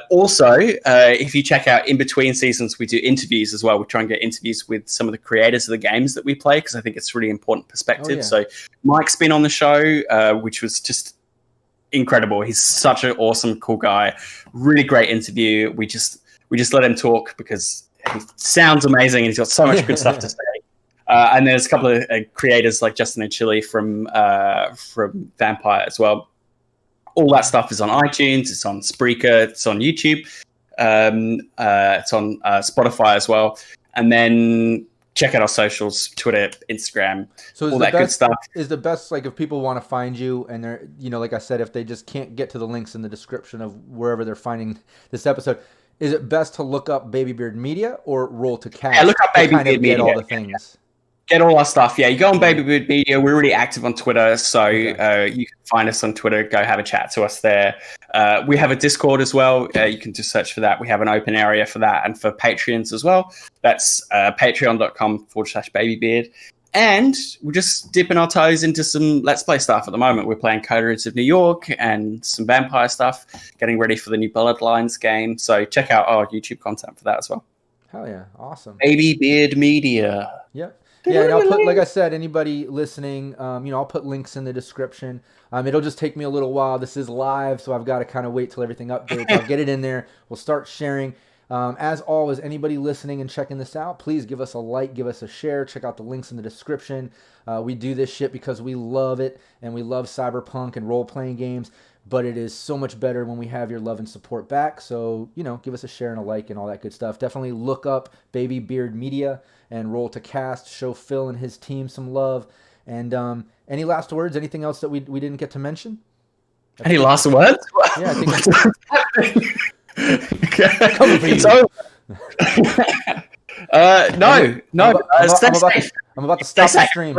Also, if you check out in between seasons, we do interviews as well. We try and get interviews with some of the creators of the games that we play because I think it's really important perspective. Yeah. So Mike's been on the show, which was just incredible. He's such an awesome, cool guy. Really great interview. We just let him talk because he sounds amazing and he's got so much good stuff to say. And there's a couple of creators like Justin and Chili from Vampire as well. All that stuff is on iTunes, it's on Spreaker, it's on YouTube, it's on Spotify as well. And then check out our socials, Twitter, Instagram, all that good stuff. Is the best, like, if people want to find you and they're, like I said, if they just can't get to the links in the description of wherever they're finding this episode, is it best to look up Baby Beard Media or Roll to Cast? Yeah, look up Baby Beard Media. Get all the things. Get all our stuff. Yeah, you go on Baby Beard Media. We're really active on Twitter, so you can find us on Twitter. Go have a chat to us there. We have a Discord as well. You can just search for that. We have an open area for that and for Patreons as well. That's patreon.com/babybeard. And we're just dipping our toes into some Let's Play stuff at the moment. We're playing Codewords of New York and some vampire stuff, getting ready for the new Bloodlines game. So check out our YouTube content for that as well. Hell yeah. Awesome. Baby Beard Media. Yep. Yeah, and I'll put, like I said, anybody listening, I'll put links in the description. It'll just take me a little while. This is live, so I've got to kind of wait till everything updates. I'll get it in there. We'll start sharing. As always, anybody listening and checking this out, please give us a like, give us a share. Check out the links in the description. We do this shit because we love it, and we love Cyberpunk and role-playing games, but it is so much better when we have your love and support back. So, give us a share and a like and all that good stuff. Definitely look up Baby Beard Media and Roll to Cast. Show Phil and his team some love. And any last words? Anything else that we didn't get to mention? Any last words? Yeah, I think coming for you. No. I'm about to stop the stream.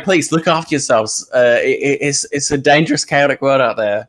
Please look after yourselves. It's a dangerous, chaotic world out there.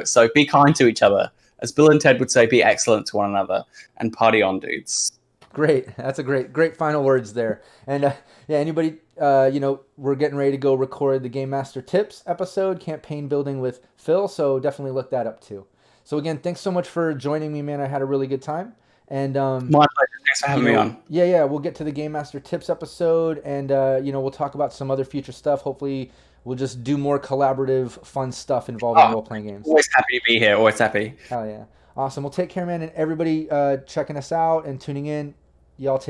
So be kind to each other. As Bill and Ted would say, be excellent to one another and party on, dudes. Great. That's a great final words there. And anybody, we're getting ready to go record the Game Master Tips episode, campaign building with Phil. So definitely look that up too. So again, thanks so much for joining me, man. I had a really good time. And my pleasure. Thanks for having me on. Yeah. We'll get to the Game Master Tips episode, and we'll talk about some other future stuff. Hopefully, we'll just do more collaborative, fun stuff involving role-playing games. Always happy to be here. Always happy. Hell yeah. Awesome. Well, take care, man, and everybody checking us out and tuning in. Y'all take